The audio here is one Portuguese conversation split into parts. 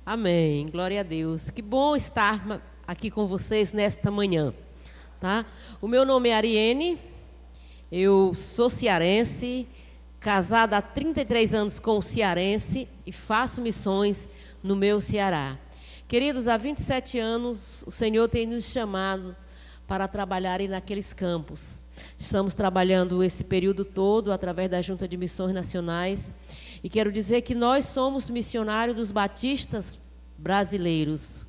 Amém. Glória a Deus. Que bom estar aqui com vocês nesta manhã, tá? O meu nome é Ariene, eu sou cearense, casada há 33 anos com um cearense e faço missões no meu Ceará. Queridos, há 27 anos o Senhor tem nos chamado para trabalhar naqueles campos. Estamos trabalhando esse período todo através da Junta de Missões Nacionais. E quero dizer que nós somos missionários dos batistas brasileiros.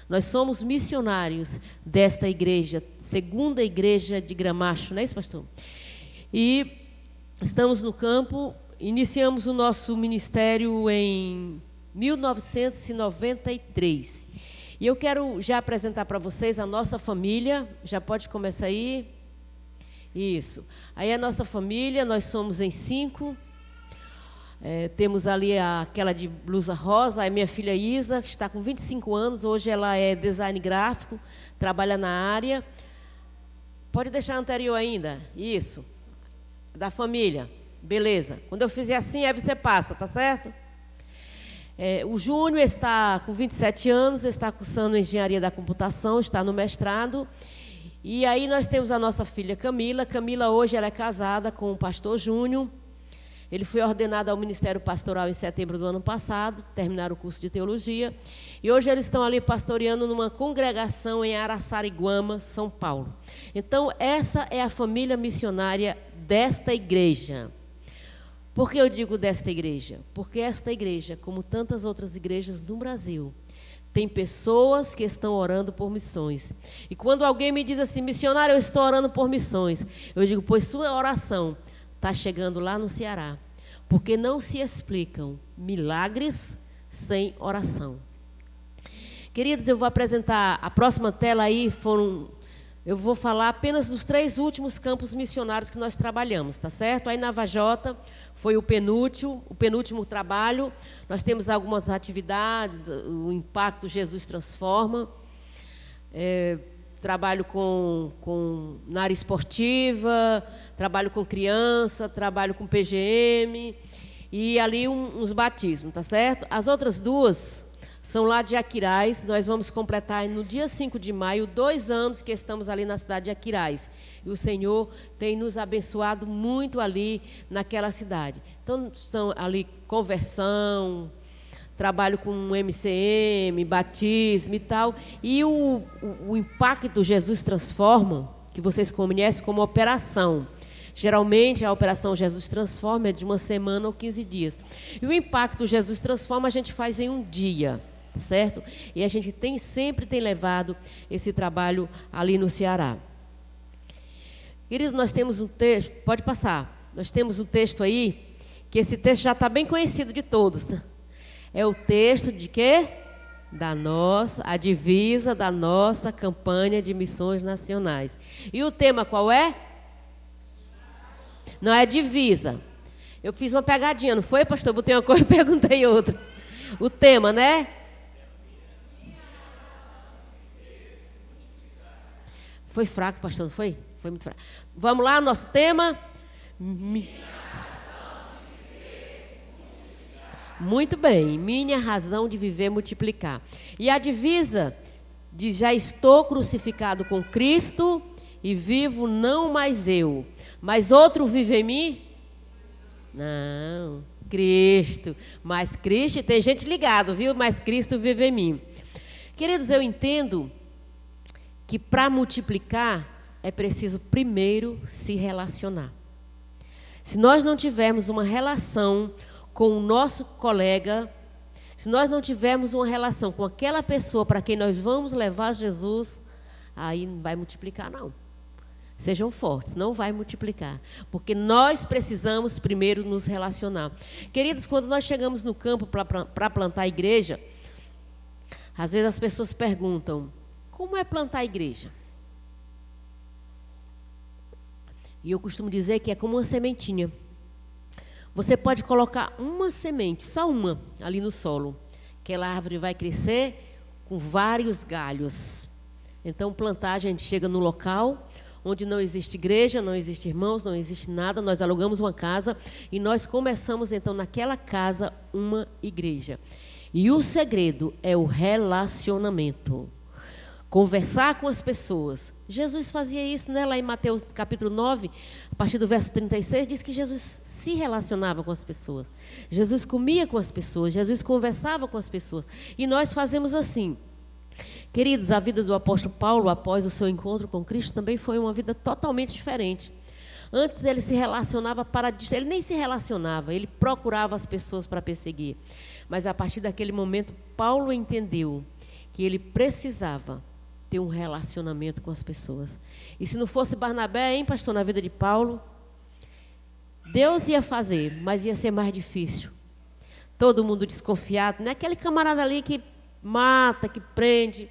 Nós somos missionários desta igreja, segunda igreja de Gramacho, não é isso, pastor? E estamos no campo, iniciamos o nosso ministério em 1993. E eu quero já apresentar para vocês a nossa família. Já pode começar aí? Isso. Aí a nossa família, nós somos em 5. Temos ali aquela de blusa rosa, a minha filha Isa, que está com 25 anos, hoje ela é design gráfico, trabalha na área. Pode deixar anterior ainda? Isso. Da família. Beleza. Quando eu fizer assim, aí você passa, tá certo? O Júnior está com 27 anos, está cursando Engenharia da Computação, está no mestrado. E aí nós temos a nossa filha Camila. Camila hoje ela é casada com o pastor Júnior. Ele foi ordenado ao Ministério Pastoral em setembro do ano passado, terminaram o curso de teologia. E hoje eles estão ali pastoreando numa congregação em Araçariguama, São Paulo. Então, essa é a família missionária desta igreja. Por que eu digo desta igreja? Porque esta igreja, como tantas outras igrejas no Brasil, tem pessoas que estão orando por missões. E quando alguém me diz assim, missionário, eu estou orando por missões, eu digo, pois sua oração está chegando lá no Ceará, porque não se explicam milagres sem oração. Queridos, eu vou apresentar a próxima tela aí, eu vou falar apenas dos 3 últimos campos missionários que nós trabalhamos, tá certo? Aí na Vajota foi o penúltimo trabalho. Nós temos algumas atividades, o Impacto Jesus Transforma, trabalho na área esportiva, trabalho com criança, trabalho com PGM e ali uns batismos, tá certo? As outras 2 são lá de Aquiraz. Nós vamos completar no dia 5 de maio 2 anos que estamos ali na cidade de Aquiraz. E o Senhor tem nos abençoado muito ali naquela cidade. Então, são ali conversão, trabalho com MCM, batismo e tal. E o Impacto Jesus Transforma, que vocês conhecem como operação. Geralmente, a operação Jesus Transforma é de 1 semana ou 15 dias. E o Impacto Jesus Transforma a gente faz em um dia, certo? E a gente sempre tem levado esse trabalho ali no Ceará. Queridos, nós temos um texto, pode passar. Nós temos um texto aí, que esse texto já está bem conhecido de todos, né? É o texto de quê? A divisa da nossa campanha de missões nacionais. E o tema qual é? Não é divisa. Eu fiz uma pegadinha, não foi, pastor? Botei uma coisa e perguntei outra. O tema, né? Foi fraco, pastor, não foi? Foi muito fraco. Vamos lá, nosso tema? Muito bem, minha razão de viver multiplicar. E a divisa diz, já estou crucificado com Cristo e vivo não mais eu, mas outro vive em mim? Não, Cristo. Mas Cristo, tem gente ligado, viu? Mas Cristo vive em mim. Queridos, eu entendo que para multiplicar é preciso primeiro se relacionar. Se nós não tivermos uma relação com o nosso colega, se nós não tivermos uma relação com aquela pessoa para quem nós vamos levar Jesus, aí não vai multiplicar, não. Sejam fortes, não vai multiplicar. Porque nós precisamos primeiro nos relacionar. Queridos, quando nós chegamos no campo para plantar a igreja, às vezes as pessoas perguntam, como é plantar a igreja? E eu costumo dizer que é como uma sementinha. Você pode colocar uma semente, só uma, ali no solo. Aquela árvore vai crescer com vários galhos. Então, plantar, a gente chega no local onde não existe igreja, não existe irmãos, não existe nada. Nós alugamos uma casa e nós começamos, então, naquela casa, uma igreja. E o segredo é o relacionamento. Conversar com as pessoas. Jesus fazia isso, né? Lá em Mateus capítulo 9, a partir do verso 36, diz que Jesus se relacionava com as pessoas. Jesus comia com as pessoas, Jesus conversava com as pessoas. E nós fazemos assim. Queridos, a vida do apóstolo Paulo, após o seu encontro com Cristo, também foi uma vida totalmente diferente. Antes ele se relacionava ele nem se relacionava, ele procurava as pessoas para perseguir. Mas a partir daquele momento, Paulo entendeu que ele precisava ter um relacionamento com as pessoas. E se não fosse Barnabé, hein, pastor, na vida de Paulo, Deus ia fazer, mas ia ser mais difícil. Todo mundo desconfiado, não é aquele camarada ali que mata, que prende.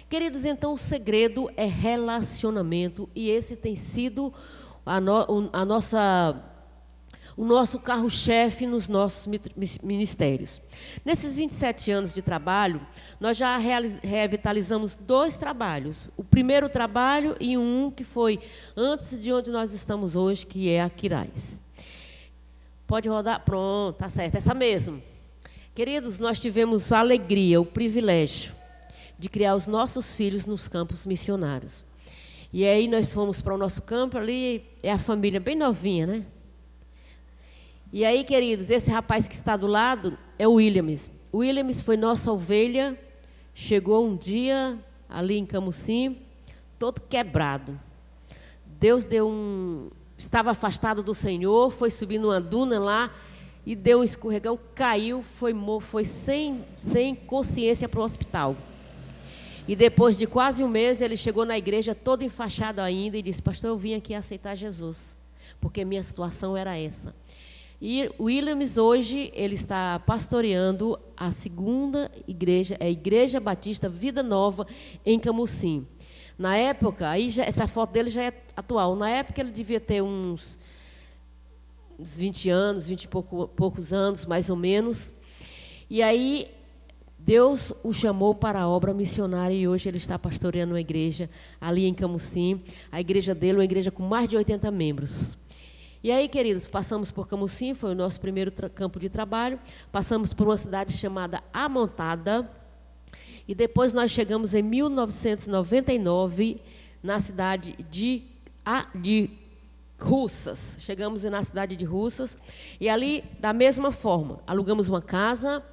Queridos, então o segredo é relacionamento, e esse tem sido o nosso carro-chefe nos nossos ministérios. Nesses 27 anos de trabalho, nós já revitalizamos 2 trabalhos. O primeiro trabalho e um que foi antes de onde nós estamos hoje, que é a Quirais. Pode rodar? Pronto, tá certo, essa mesmo. Queridos, nós tivemos a alegria, o privilégio de criar os nossos filhos nos campos missionários. E aí nós fomos para o nosso campo ali, é a família bem novinha, né? E aí, queridos, esse rapaz que está do lado é o Williams. O Williams foi nossa ovelha, chegou um dia ali em Camusim, todo quebrado. Deus estava afastado do Senhor, foi subir numa duna lá e deu um escorregão, caiu, foi sem consciência para o hospital. E depois de quase um mês, ele chegou na igreja todo enfaixado ainda e disse: pastor, eu vim aqui aceitar Jesus, porque minha situação era essa. E o Williams hoje, ele está pastoreando a segunda igreja, a Igreja Batista Vida Nova, em Camusim. Na época, essa foto dele já é atual, na época ele devia ter uns 20 anos, 20 e poucos anos, mais ou menos. E aí, Deus o chamou para a obra missionária e hoje ele está pastoreando uma igreja ali em Camusim. A igreja dele é uma igreja com mais de 80 membros. E aí, queridos, passamos por Camusim, foi o nosso primeiro campo de trabalho. Passamos por uma cidade chamada Amontada. E depois nós chegamos em 1999 na cidade de Russas. Chegamos na cidade de Russas. E ali, da mesma forma, alugamos uma casa.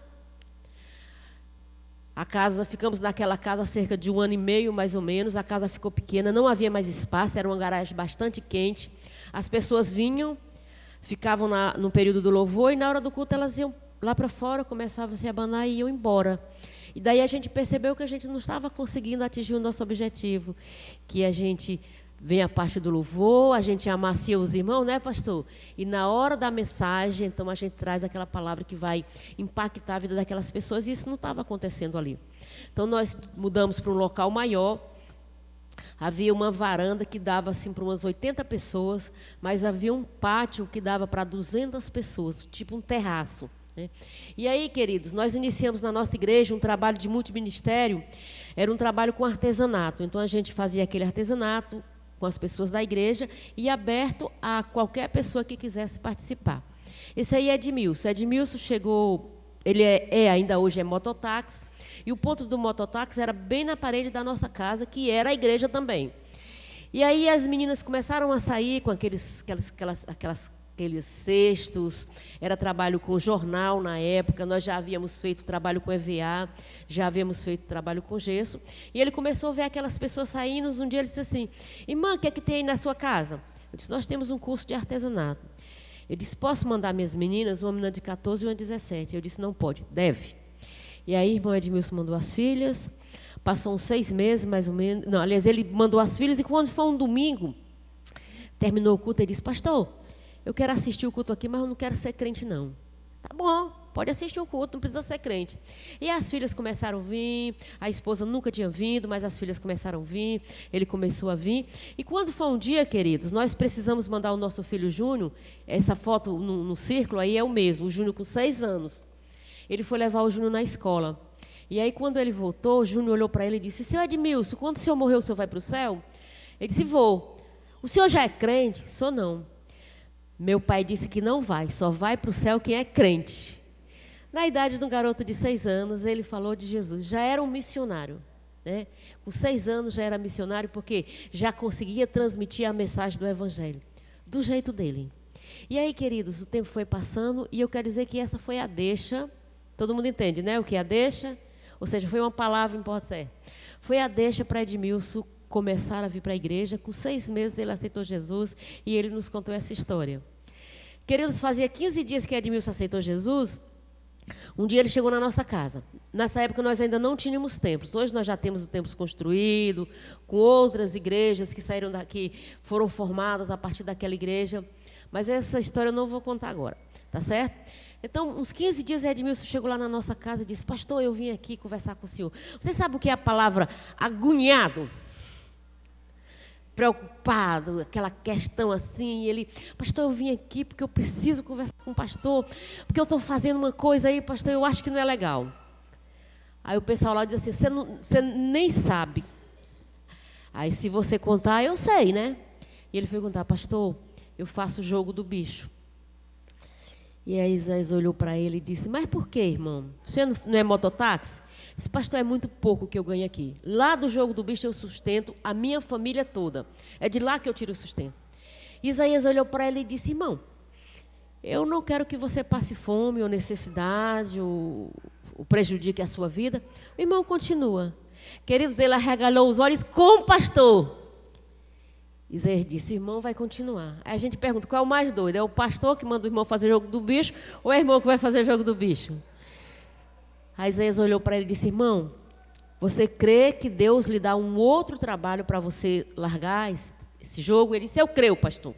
Ficamos naquela casa cerca de 1 ano e meio, mais ou menos. A casa ficou pequena, não havia mais espaço, era uma garagem bastante quente. As pessoas vinham, ficavam no período do louvor, e na hora do culto elas iam lá para fora, começavam a se abanar e iam embora. E daí a gente percebeu que a gente não estava conseguindo atingir o nosso objetivo, que a gente vem a parte do louvor, a gente amacia os irmãos, né, pastor? E na hora da mensagem, então a gente traz aquela palavra que vai impactar a vida daquelas pessoas, e isso não estava acontecendo ali. Então nós mudamos para um local maior. Havia uma varanda que dava assim para umas 80 pessoas, mas havia um pátio que dava para 200 pessoas, tipo um terraço, né? E aí, queridos, nós iniciamos na nossa igreja um trabalho de multiministério, era um trabalho com artesanato. Então a gente fazia aquele artesanato com as pessoas da igreja e aberto a qualquer pessoa que quisesse participar. Esse aí é Edmilson. Edmilson chegou, ele ainda hoje é mototáxi. E o ponto do mototáxi era bem na parede da nossa casa, que era a igreja também. E aí as meninas começaram a sair com aqueles cestos, era trabalho com jornal na época, nós já havíamos feito trabalho com EVA, já havíamos feito trabalho com gesso. E ele começou a ver aquelas pessoas saindo, um dia ele disse assim: irmã, o que é que tem aí na sua casa? Eu disse: nós temos um curso de artesanato. Ele disse: posso mandar minhas meninas, uma menina de 14 e uma de 17? Eu disse: não pode, deve. E aí, irmão Edmilson mandou as filhas, passou uns 6 meses, mais ou menos. Não, aliás, ele mandou as filhas, e quando foi um domingo, terminou o culto, ele disse: pastor, eu quero assistir o culto aqui, mas eu não quero ser crente, não. Tá bom, pode assistir o culto, não precisa ser crente. E as filhas começaram a vir, a esposa nunca tinha vindo, mas as filhas começaram a vir, ele começou a vir. E quando foi um dia, queridos, nós precisamos mandar o nosso filho Júnior, essa foto no círculo aí é o mesmo, o Júnior com 6 anos. Ele foi levar o Júnior na escola. E aí, quando ele voltou, o Júnior olhou para ele e disse: seu Edmilson, quando o senhor morrer, o senhor vai para o céu? Ele disse: vou. O senhor já é crente? Sou não. Meu pai disse que não vai, só vai para o céu quem é crente. Na idade de um garoto de 6 anos, ele falou de Jesus. Já era um missionário, né? Com 6 anos já era missionário, porque já conseguia transmitir a mensagem do Evangelho, do jeito dele. E aí, queridos, o tempo foi passando, e eu quero dizer que essa foi a deixa. Todo mundo entende, né? O que é a deixa? Ou seja, foi uma palavra, importa certo. Foi a deixa para Edmilson começar a vir para a igreja. Com 6 meses ele aceitou Jesus, e ele nos contou essa história. Queridos, fazia 15 dias que Edmilson aceitou Jesus. Um dia ele chegou na nossa casa. Nessa época nós ainda não tínhamos templos. Hoje nós já temos o templo construído, com outras igrejas que saíram daqui, foram formadas a partir daquela igreja. Mas essa história eu não vou contar agora, tá certo? Então, uns 15 dias, Edmilson chegou lá na nossa casa e disse: pastor, eu vim aqui conversar com o senhor. Você sabe o que é a palavra agoniado? Preocupado, aquela questão assim, ele: pastor, eu vim aqui porque eu preciso conversar com o pastor, porque eu estou fazendo uma coisa aí, pastor, eu acho que não é legal. Aí o pessoal lá diz assim: você nem sabe. Aí se você contar, eu sei, né? E ele foi contar: pastor, eu faço o jogo do bicho. E aí Isaías olhou para ele e disse: mas por que, irmão? Você não é mototáxi? Disse: pastor, é muito pouco que eu ganho aqui. Lá do jogo do bicho eu sustento a minha família toda. É de lá que eu tiro o sustento. Isaías olhou para ele e disse: irmão, eu não quero que você passe fome ou necessidade ou prejudique a sua vida. O irmão continua. Queridos, ele arregalou os olhos: como, pastor? Isaías disse: irmão, vai continuar. Aí a gente pergunta: qual é o mais doido? É o pastor que manda o irmão fazer jogo do bicho ou é o irmão que vai fazer jogo do bicho? Aí Isaías olhou para ele e disse: irmão, você crê que Deus lhe dá um outro trabalho para você largar esse jogo? Ele disse: eu creio, pastor.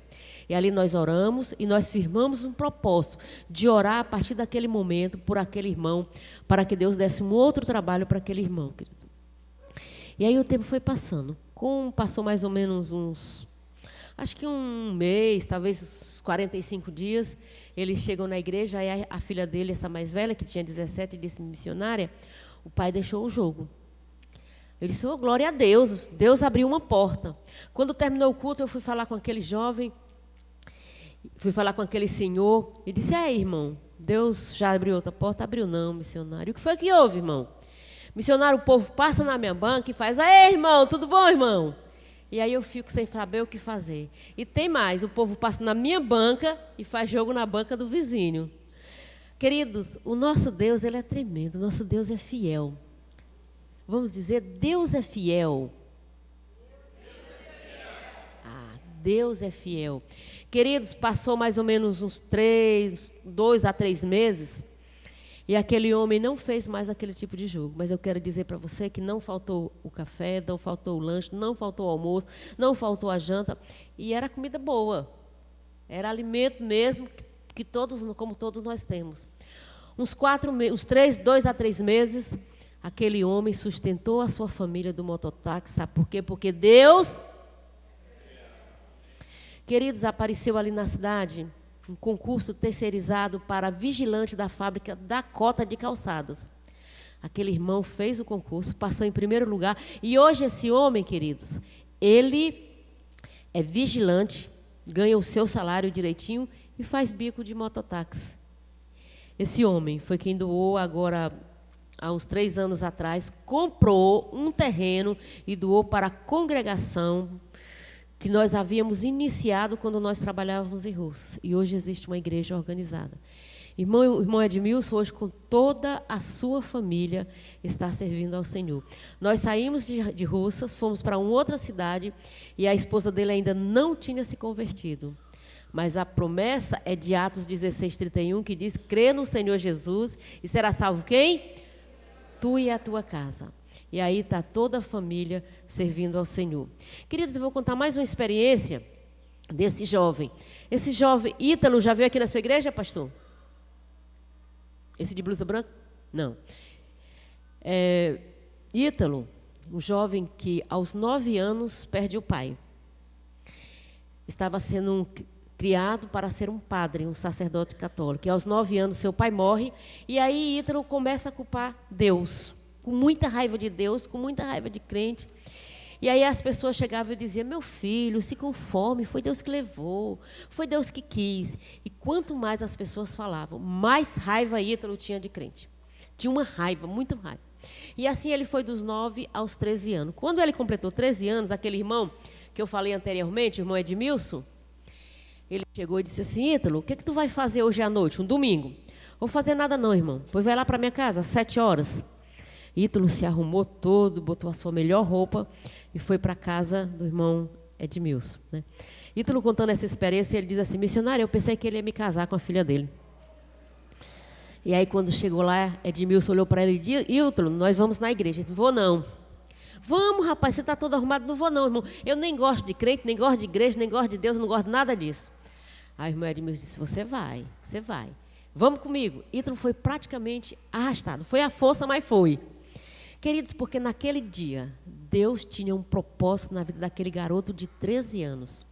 E ali nós oramos e nós firmamos um propósito de orar a partir daquele momento por aquele irmão, para que Deus desse um outro trabalho para aquele irmão, querido. E aí o tempo foi passando. Passou mais ou menos acho que um mês, talvez uns 45 dias, eles chegam na igreja, aí a filha dele, essa mais velha, que tinha 17, disse: missionária, o pai deixou o jogo. Eu disse: oh, glória a Deus, Deus abriu uma porta. Quando terminou o culto, eu fui falar com aquele jovem, fui falar com aquele senhor, e disse: irmão, Deus já abriu outra porta? Abriu não, missionário. O que foi que houve, irmão? Missionário, o povo passa na minha banca e faz: ei, irmão, tudo bom, irmão? E aí eu fico sem saber o que fazer. E tem mais, o povo passa na minha banca e faz jogo na banca do vizinho. Queridos, o nosso Deus, ele é tremendo, o nosso Deus é fiel. Vamos dizer: Deus é fiel. Deus é fiel. Queridos, passou mais ou menos uns 2 a 3 meses, e aquele homem não fez mais aquele tipo de jogo. Mas eu quero dizer para você que não faltou o café, não faltou o lanche, não faltou o almoço, não faltou a janta. E era comida boa. Era alimento mesmo, que todos, como todos nós temos. Uns 2 a 3 meses, aquele homem sustentou a sua família do mototáxi. Sabe por quê? Porque Deus... Queridos, apareceu ali na cidade um concurso terceirizado para vigilante da fábrica da Cota de Calçados. Aquele irmão fez o concurso, passou em primeiro lugar. E hoje esse homem, queridos, ele é vigilante, ganha o seu salário direitinho e faz bico de mototáxi. Esse homem foi quem doou agora, há uns 3 anos atrás, comprou um terreno e doou para a congregação que nós havíamos iniciado quando nós trabalhávamos em Russas. E hoje existe uma igreja organizada. Irmão Edmilson, hoje com toda a sua família, está servindo ao Senhor. Nós saímos de Russas, fomos para uma outra cidade, e a esposa dele ainda não tinha se convertido. Mas a promessa é de Atos 16:31, que diz: crê no Senhor Jesus e será salvo quem? Tu e a tua casa. E aí está toda a família servindo ao Senhor. Queridos, eu vou contar mais uma experiência desse jovem. Esse jovem, Ítalo, já veio aqui na sua igreja, pastor? Esse de blusa branca? Não. Ítalo, um jovem que aos 9 anos perde o pai. Estava sendo criado para ser um padre, um sacerdote católico. E aos 9 anos seu pai morre, e aí Ítalo começa a culpar Deus. Com muita raiva de Deus, com muita raiva de crente. E aí as pessoas chegavam e diziam, meu filho, se com fome, foi Deus que levou, foi Deus que quis. E quanto mais as pessoas falavam, mais raiva Ítalo tinha de crente. Tinha uma raiva, muita raiva. E assim ele foi dos 9 aos 13 anos. Quando ele completou 13 anos, aquele irmão que eu falei anteriormente, o irmão Edmilson, ele chegou e disse assim, Ítalo, o que tu vai fazer hoje à noite, um domingo? Vou fazer nada não, irmão. Pois vai lá para minha casa, às 7 horas. Ítalo se arrumou todo, botou a sua melhor roupa e foi para a casa do irmão Edmilson. Né? Ítalo contando essa experiência, ele diz assim, missionário, eu pensei que ele ia me casar com a filha dele. E aí quando chegou lá, Edmilson olhou para ele e disse, Ítalo, nós vamos na igreja. Ele disse, vou não. Vamos, rapaz, você está todo arrumado, não vou não, irmão. Eu nem gosto de crente, nem gosto de igreja, nem gosto de Deus, não gosto de nada disso. Aí o irmão Edmilson disse, você vai. Vamos comigo. Ítalo foi praticamente arrastado. Foi à força, mas foi. Queridos, porque naquele dia, Deus tinha um propósito na vida daquele garoto de 13 anos.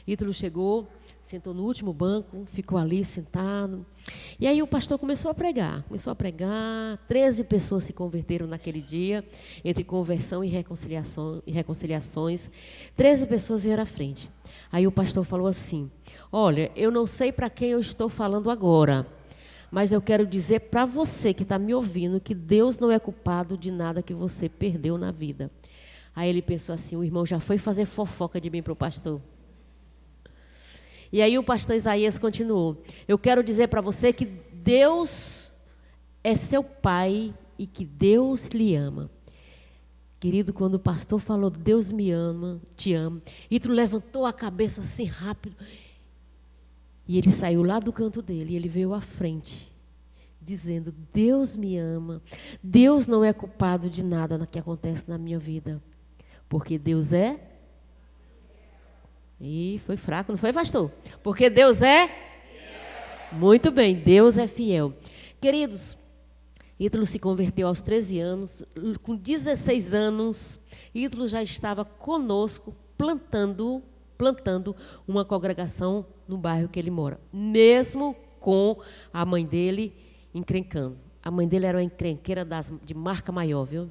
Ítalo chegou, sentou no último banco, ficou ali sentado. E aí o pastor começou a pregar. 13 pessoas se converteram naquele dia, entre conversão e reconciliações. 13 pessoas vieram à frente. Aí o pastor falou assim, olha, eu não sei para quem eu estou falando agora, mas eu quero dizer para você que está me ouvindo que Deus não é culpado de nada que você perdeu na vida. Aí ele pensou assim, o irmão já foi fazer fofoca de mim para o pastor. E aí o pastor Isaías continuou, eu quero dizer para você que Deus é seu pai e que Deus lhe ama. Querido, quando o pastor falou, Deus me ama, te ama, Ítalo levantou a cabeça assim rápido, e ele saiu lá do canto dele, e ele veio à frente, dizendo, Deus me ama, Deus não é culpado de nada que acontece na minha vida, porque Deus é... E foi fraco, não foi, pastor? Porque Deus é... Fiel. Muito bem, Deus é fiel. Queridos, Ítalo se converteu aos 13 anos, com 16 anos, Ítalo já estava conosco, plantando uma congregação no bairro que ele mora, mesmo com a mãe dele encrencando. A mãe dele era uma encrenqueira de marca maior, viu?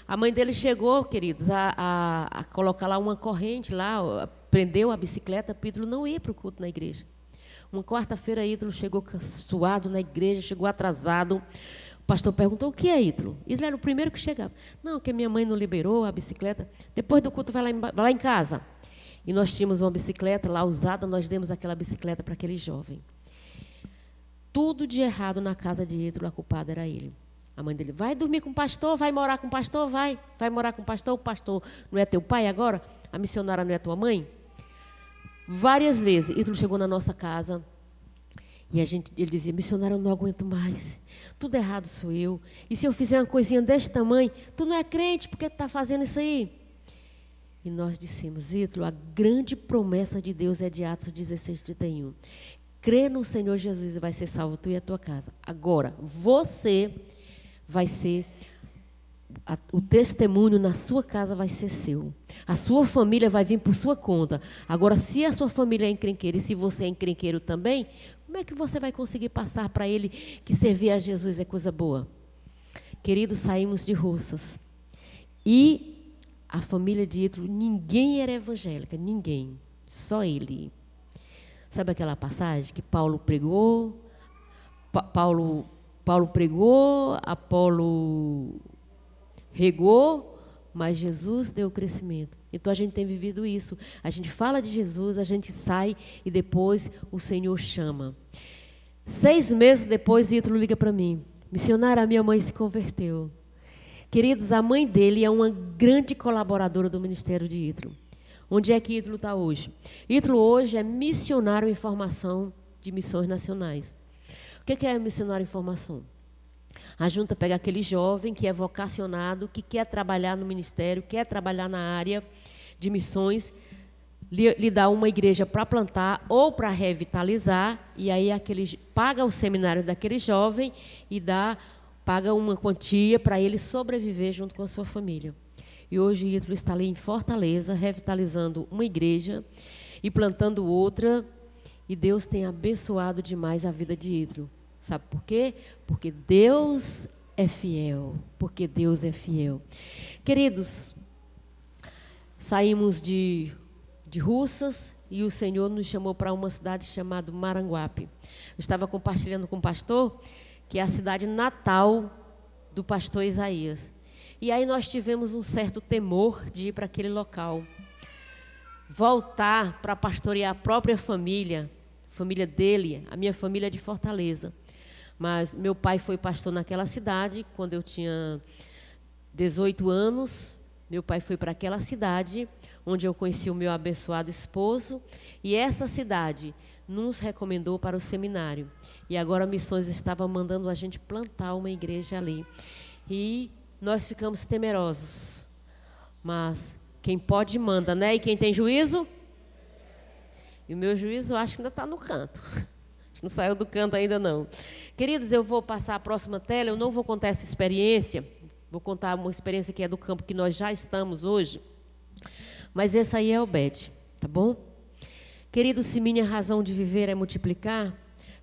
A mãe dele chegou, queridos, a colocar lá uma corrente, lá, prendeu a bicicleta para Ítalo não ir para o culto na igreja. Uma quarta-feira, Ítalo chegou suado na igreja, chegou atrasado. O pastor perguntou, o que é Ítalo? Ítalo era o primeiro que chegava. Não, que minha mãe não liberou a bicicleta. Depois do culto, vai lá em casa. E nós tínhamos uma bicicleta lá usada, nós demos aquela bicicleta para aquele jovem. Tudo de errado na casa de Ítalo, a culpada era ele. A mãe dele, vai dormir com o pastor, vai morar com o pastor, vai morar com o pastor não é teu pai agora? A missionária não é tua mãe? Várias vezes, Ítalo chegou na nossa casa e ele dizia, missionária, eu não aguento mais, tudo errado sou eu, e se eu fizer uma coisinha desse tamanho, tu não é crente, por que tu está fazendo isso aí? E nós dissemos, Ítalo, a grande promessa de Deus é de Atos 16:31. Crê no Senhor Jesus e vai ser salvo tu e a tua casa. Agora, você vai ser, o testemunho na sua casa vai ser seu. A sua família vai vir por sua conta. Agora, se a sua família é encrenqueira e se você é encrenqueiro também, como é que você vai conseguir passar para ele que servir a Jesus é coisa boa? Queridos, saímos de Russas. E a família de Ítalo, ninguém era evangélica, ninguém. Só ele. Sabe aquela passagem que Paulo pregou? Paulo pregou, Apolo regou, mas Jesus deu o crescimento. Então, a gente tem vivido isso. A gente fala de Jesus, a gente sai e depois o Senhor chama. 6 meses depois, Ítalo liga para mim. Missionária, a minha mãe se converteu. Queridos, a mãe dele é uma grande colaboradora do ministério de Ítalo. Onde é que Ítalo está hoje? Ítalo hoje é missionário em formação de missões nacionais. O que é missionário em formação? A junta pega aquele jovem que é vocacionado, que quer trabalhar no ministério, quer trabalhar na área de missões, lhe dá uma igreja para plantar ou para revitalizar, e aí paga o seminário daquele jovem e paga uma quantia para ele sobreviver junto com a sua família. E hoje Ítalo está ali em Fortaleza, revitalizando uma igreja e plantando outra, e Deus tem abençoado demais a vida de Ítalo. Sabe por quê? Porque Deus é fiel. Porque Deus é fiel. Queridos, Saímos de Russas e o Senhor nos chamou para uma cidade chamada Maranguape. Eu estava compartilhando com o pastor, que é a cidade natal do pastor Isaías. E aí nós tivemos um certo temor de ir para aquele local. Voltar para pastorear a própria família dele, a minha família é de Fortaleza. Mas meu pai foi pastor naquela cidade, quando eu tinha 18 anos, meu pai foi para aquela cidade, onde eu conheci o meu abençoado esposo, e essa cidade nos recomendou para o seminário. E agora a Missões estava mandando a gente plantar uma igreja ali. E nós ficamos temerosos. Mas quem pode manda, né? E quem tem juízo? E o meu juízo, eu acho que ainda está no canto. Não saiu do canto ainda não. Queridos, eu vou passar a próxima tela, eu não vou contar essa experiência, vou contar uma experiência que é do campo que nós já estamos hoje, mas essa aí é Obed, tá bom? Queridos, se minha razão de viver é multiplicar,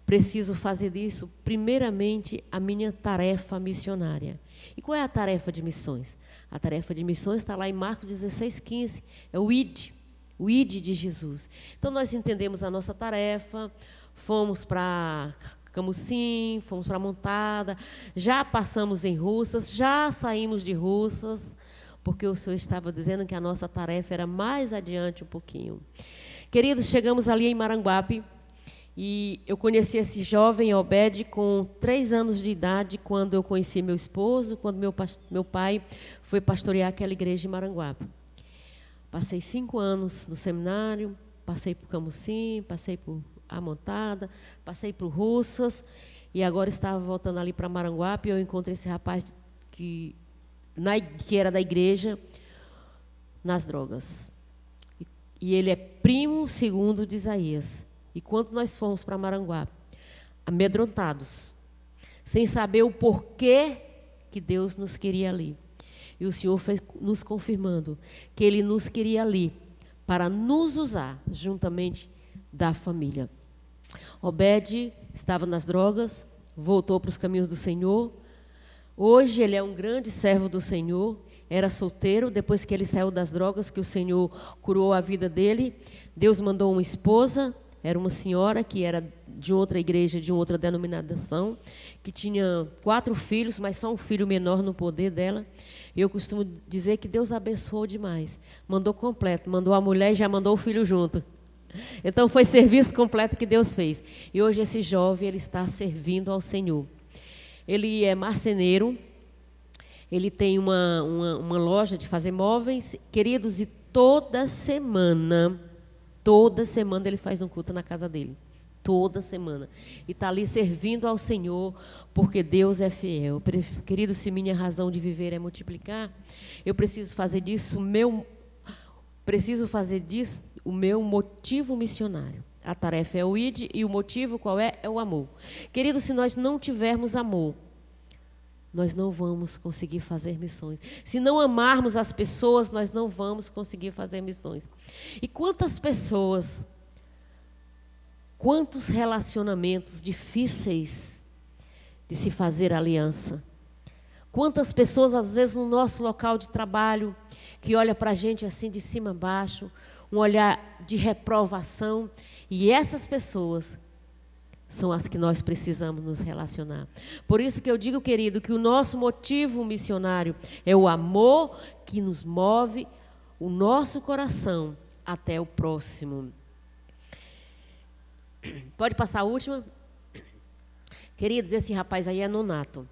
preciso fazer disso, primeiramente, a minha tarefa missionária. E qual é a tarefa de missões? A tarefa de missões está lá em Marcos 16:15, é o ID de Jesus. Então, nós entendemos a nossa tarefa, fomos para Camusim, fomos para Montada, já passamos em Russas, já saímos de Russas, porque o Senhor estava dizendo que a nossa tarefa era mais adiante um pouquinho. Queridos, chegamos ali em Maranguape, e eu conheci esse jovem Obed com 3 anos de idade, quando eu conheci meu esposo, quando meu pai foi pastorear aquela igreja em Maranguape. Passei 5 anos no seminário, passei por Camusim, passei por a Montada, passei por Russas, e agora estava voltando ali para Maranguape, e eu encontrei esse rapaz que era da igreja, nas drogas. E ele é primo segundo de Isaías. E quando nós fomos para Maranguape, amedrontados, sem saber o porquê que Deus nos queria ali. E o Senhor foi nos confirmando que Ele nos queria ali para nos usar juntamente da família. Obed estava nas drogas, voltou para os caminhos do Senhor. Hoje ele é um grande servo do Senhor. Era solteiro, depois que ele saiu das drogas, que o Senhor curou a vida dele. Deus mandou uma esposa, era uma senhora que era de outra igreja, de outra denominação, que tinha 4 filhos, mas só um filho menor no poder dela. Eu costumo dizer que Deus abençoou demais. Mandou completo, mandou a mulher e já mandou o filho junto. Então foi serviço completo que Deus fez. E hoje esse jovem, ele está servindo ao Senhor. Ele é marceneiro, ele tem uma loja de fazer móveis. Queridos, e toda semana ele faz um culto na casa dele. Toda semana. E está ali servindo ao Senhor, porque Deus é fiel. Querido, se minha razão de viver é multiplicar, eu preciso fazer disso o meu motivo missionário. A tarefa é o ID e o motivo qual é? É o amor. Querido, se nós não tivermos amor, nós não vamos conseguir fazer missões. Se não amarmos as pessoas, nós não vamos conseguir fazer missões. E quantas pessoas, quantos relacionamentos difíceis de se fazer aliança. Quantas pessoas, às vezes, no nosso local de trabalho, que olha para a gente assim de cima a baixo, um olhar de reprovação, e essas pessoas são as que nós precisamos nos relacionar. Por isso que eu digo, querido, que o nosso motivo missionário é o amor que nos move o nosso coração até o próximo. Pode passar a última? Queridos, esse rapaz aí é nonato.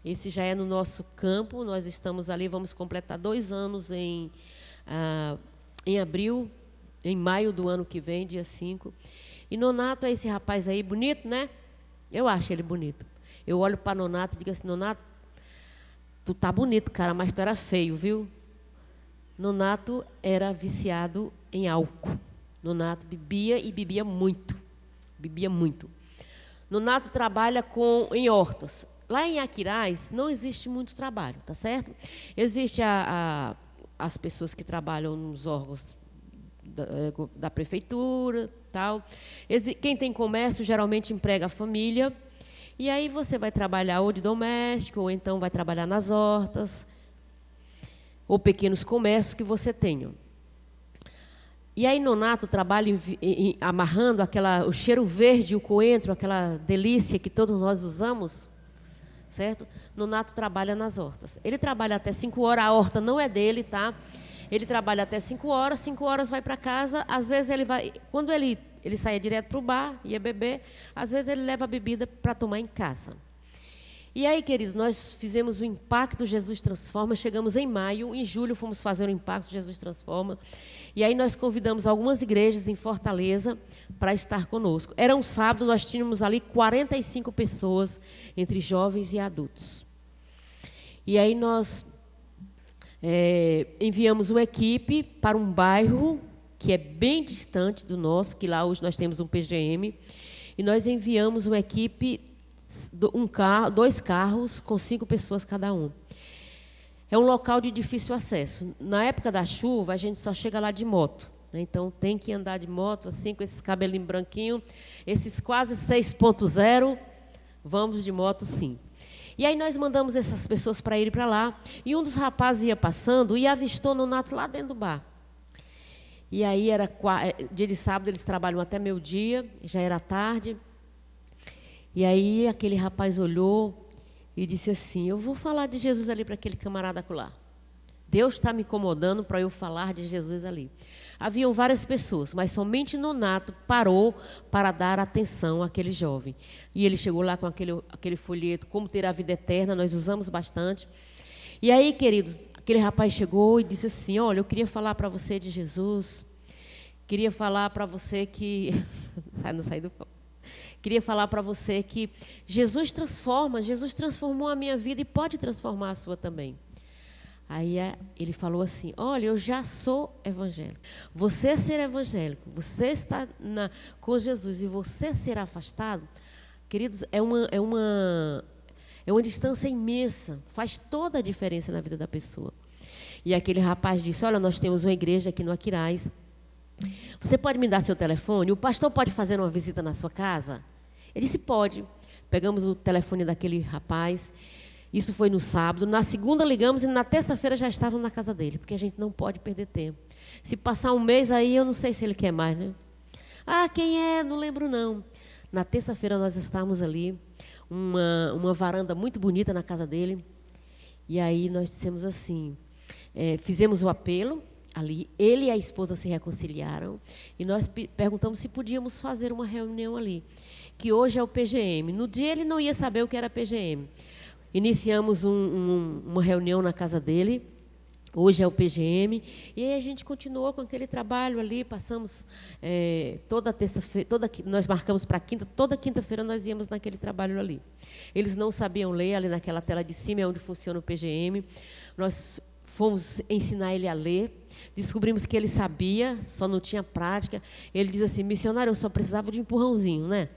Esse já é no nosso campo, nós estamos ali, vamos completar 2 anos em abril, em maio do ano que vem, dia 5. E Nonato é esse rapaz aí, bonito, né? Eu acho ele bonito. Eu olho para Nonato e digo assim, Nonato, tu tá bonito, cara, mas tu era feio, viu? Nonato era viciado em álcool. Nonato bebia e bebia muito. Bebia muito. Nonato trabalha em hortas. Lá em Aquiraz não existe muito trabalho, tá certo? Existe as pessoas que trabalham nos órgãos da prefeitura, tal. Quem tem comércio geralmente emprega a família. E aí você vai trabalhar ou de doméstico, ou então vai trabalhar nas hortas, ou pequenos comércios que você tenha. E aí Nonato trabalha amarrando o cheiro verde, o coentro, aquela delícia que todos nós usamos, certo? Nonato trabalha nas hortas. Ele trabalha até 5 horas, a horta não é dele, tá? Ele trabalha até 5 horas vai para casa, às vezes ele vai, quando ele saía direto para o bar, ia beber, às vezes ele leva a bebida para tomar em casa. E aí, queridos, nós fizemos o Impacto Jesus Transforma, chegamos em maio, em julho fomos fazer o Impacto Jesus Transforma, e aí nós convidamos algumas igrejas em Fortaleza para estar conosco. Era um sábado, nós tínhamos ali 45 pessoas, entre jovens e adultos. E aí nós enviamos uma equipe para um bairro que é bem distante do nosso, que lá hoje nós temos um PGM, e nós enviamos uma equipe, 2 carros com 5 pessoas cada um. É um local de difícil acesso. Na época da chuva, a gente só chega lá de moto, né? Então, tem que andar de moto, assim, com esses cabelinhos branquinhos, esses quase 6.0, vamos de moto, sim. E aí nós mandamos essas pessoas para ir para lá, e um dos rapazes ia passando e avistou Nonato lá dentro do bar. E aí, era dia de sábado, eles trabalham até meio-dia, já era tarde. E aí aquele rapaz olhou e disse assim: eu vou falar de Jesus ali para aquele camarada acolá. Deus está me incomodando para eu falar de Jesus ali. Haviam várias pessoas, mas somente Nonato parou para dar atenção àquele jovem. E ele chegou lá com aquele folheto, Como Ter a Vida Eterna, nós usamos bastante. E aí, queridos, aquele rapaz chegou e disse assim: olha, eu queria falar para você de Jesus, queria falar para você que... não sai do foco. Queria falar para você que Jesus transforma, Jesus transformou a minha vida e pode transformar a sua também. Aí ele falou assim: olha, eu já sou evangélico. Você ser evangélico, você estar com Jesus e você ser afastado, queridos, é uma distância imensa, faz toda a diferença na vida da pessoa. E aquele rapaz disse: olha, nós temos uma igreja aqui no Aquiraz, você pode me dar seu telefone? O pastor pode fazer uma visita na sua casa? Ele disse: pode. Pegamos o telefone daquele rapaz. Isso foi no sábado. Na segunda ligamos e na terça-feira já estavam na casa dele, porque a gente não pode perder tempo. Se passar um mês aí, eu não sei se ele quer mais, né? Ah, quem é? Não lembro, não. Na terça-feira nós estávamos ali, uma varanda muito bonita na casa dele. E aí nós dissemos assim, fizemos o apelo ali, ele e a esposa se reconciliaram, e nós perguntamos se podíamos fazer uma reunião ali, que hoje é o PGM. No dia ele não ia saber o que era PGM. Iniciamos uma reunião na casa dele, hoje é o PGM, e aí a gente continuou com aquele trabalho ali, passamos toda terça-feira, nós marcamos para quinta, toda quinta-feira nós íamos naquele trabalho ali. Eles não sabiam ler, ali naquela tela de cima é onde funciona o PGM, nós fomos ensinar ele a ler, descobrimos que ele sabia, só não tinha prática. Ele diz assim: missionário, eu só precisava de um empurrãozinho, né?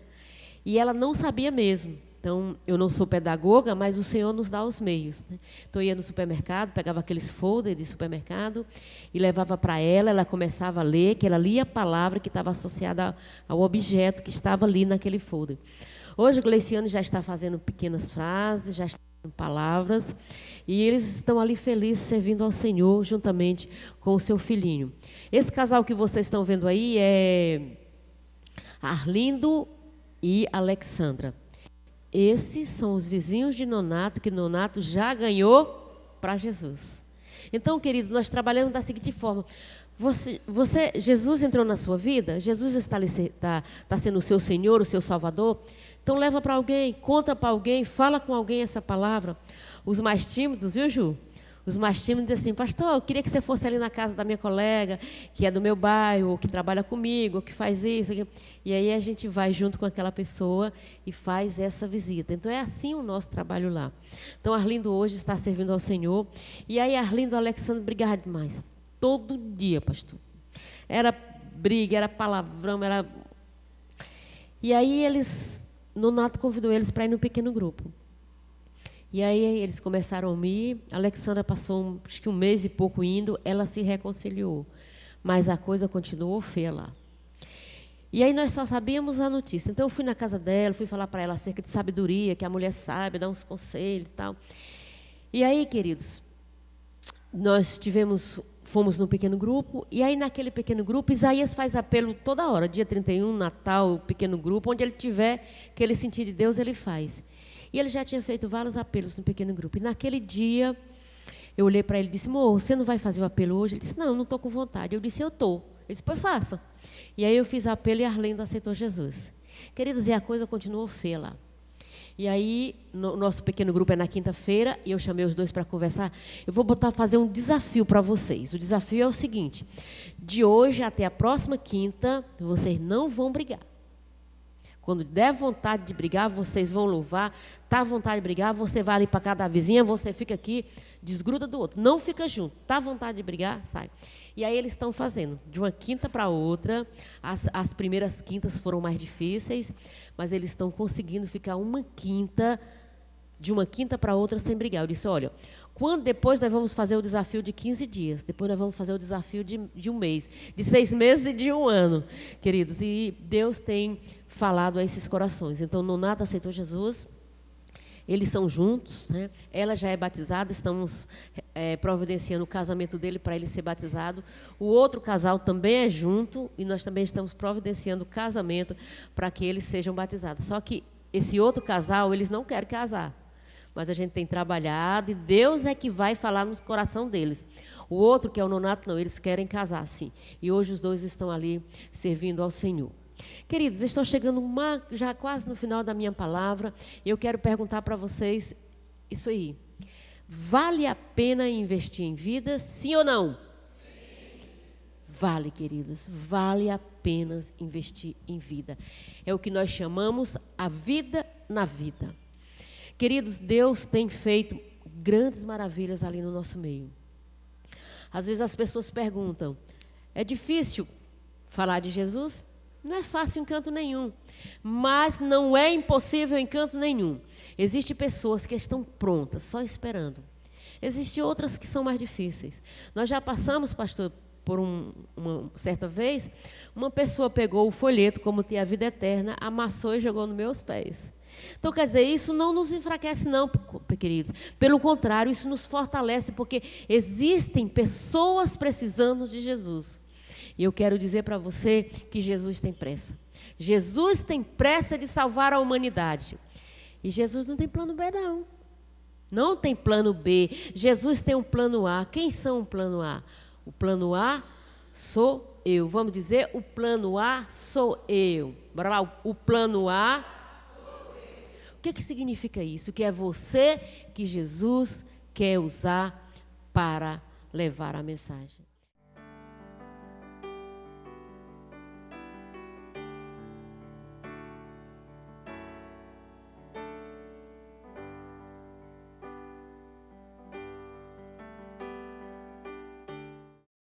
E ela não sabia mesmo. Então, eu não sou pedagoga, mas o Senhor nos dá os meios, né? Então, eu ia no supermercado, pegava aqueles folders de supermercado e levava para ela, ela começava a ler, que ela lia a palavra que estava associada ao objeto que estava ali naquele folder. Hoje, o Gleiciano já está fazendo pequenas frases, já está fazendo palavras, e eles estão ali felizes servindo ao Senhor, juntamente com o seu filhinho. Esse casal que vocês estão vendo aí é Arlindo e Alexandra. Esses são os vizinhos de Nonato, que Nonato já ganhou para Jesus. Então, queridos, nós trabalhamos da seguinte forma: Jesus entrou na sua vida, Jesus está sendo o seu Senhor, o seu Salvador. Então, leva para alguém, conta para alguém, fala com alguém essa palavra. Os mais tímidos, viu, Ju? Os mais tímidos dizem assim: pastor, eu queria que você fosse ali na casa da minha colega, que é do meu bairro, ou que trabalha comigo, ou que faz isso. E aí a gente vai junto com aquela pessoa e faz essa visita. Então, é assim o nosso trabalho lá. Então, Arlindo hoje está servindo ao Senhor. E aí, Arlindo e Alexandre brigavam demais. Todo dia, pastor. Era briga, era palavrão, era... E aí, Nonato convidou eles para ir no pequeno grupo. E aí eles começaram a ir, a Alexandra passou acho que um mês e pouco indo, ela se reconciliou, mas a coisa continuou feia lá. E aí nós só sabíamos a notícia. Então eu fui na casa dela, fui falar para ela acerca de sabedoria, que a mulher sabe, dar uns conselhos e tal. E aí, queridos, nós fomos num pequeno grupo, e aí naquele pequeno grupo, Isaías faz apelo toda hora, dia 31, Natal, pequeno grupo, onde ele tiver, que ele sentir de Deus, ele faz. E ele já tinha feito vários apelos no pequeno grupo. E naquele dia, eu olhei para ele e disse, amor, você não vai fazer o apelo hoje? Ele disse, não estou com vontade. Eu disse, eu estou. Ele disse, pois faça. E aí eu fiz apelo e Arlindo aceitou Jesus. Queridos, e a coisa continuou feia lá. E aí, nosso pequeno grupo é na quinta-feira, e eu chamei os dois para conversar. Eu vou fazer um desafio para vocês. O desafio é o seguinte, de hoje até a próxima quinta, vocês não vão brigar. Quando der vontade de brigar, vocês vão louvar. Está à vontade de brigar, você vai ali para cada vizinha, você fica aqui, desgruda do outro. Não fica junto. Está à vontade de brigar, sai. E aí eles estão fazendo, de uma quinta para outra. As primeiras quintas foram mais difíceis, mas eles estão conseguindo ficar de uma quinta para outra sem brigar. Eu disse, olha, depois nós vamos fazer o desafio de 15 dias, depois nós vamos fazer o desafio de um mês, de 6 meses e de 1 ano, queridos. E Deus tem falado a esses corações. Então, o Nonato aceitou Jesus, eles são juntos, né? Ela já é batizada, estamos providenciando o casamento dele para ele ser batizado. O outro casal também é junto, e nós também estamos providenciando o casamento para que eles sejam batizados. Só que esse outro casal, eles não querem casar. Mas a gente tem trabalhado e Deus é que vai falar no coração deles. O outro, que é o Nonato, não, eles querem casar, sim. E hoje os dois estão ali servindo ao Senhor. Queridos, estou chegando já quase no final da minha palavra, e eu quero perguntar para vocês isso aí. Vale a pena investir em vida, sim ou não? Sim. Vale, queridos, vale a pena investir em vida. É o que nós chamamos a vida na vida. Queridos, Deus tem feito grandes maravilhas ali no nosso meio. Às vezes as pessoas perguntam, é difícil falar de Jesus? Não é fácil em canto nenhum, mas não é impossível em canto nenhum. Existem pessoas que estão prontas, só esperando. Existem outras que são mais difíceis. Nós já passamos, pastor, por uma certa vez, uma pessoa pegou o folheto, como tem a vida eterna, amassou e jogou nos meus pés. Então, quer dizer, isso não nos enfraquece não, queridos. Pelo contrário, isso nos fortalece, porque existem pessoas precisando de Jesus. E eu quero dizer para você que Jesus tem pressa. Jesus tem pressa de salvar a humanidade. E Jesus não tem plano B, não. Não tem plano B. Jesus tem um plano A. Quem são o plano A? O plano A sou eu. Vamos dizer, o plano A sou eu. Bora lá, o plano A sou eu. O que significa isso? Que é você que Jesus quer usar para levar a mensagem.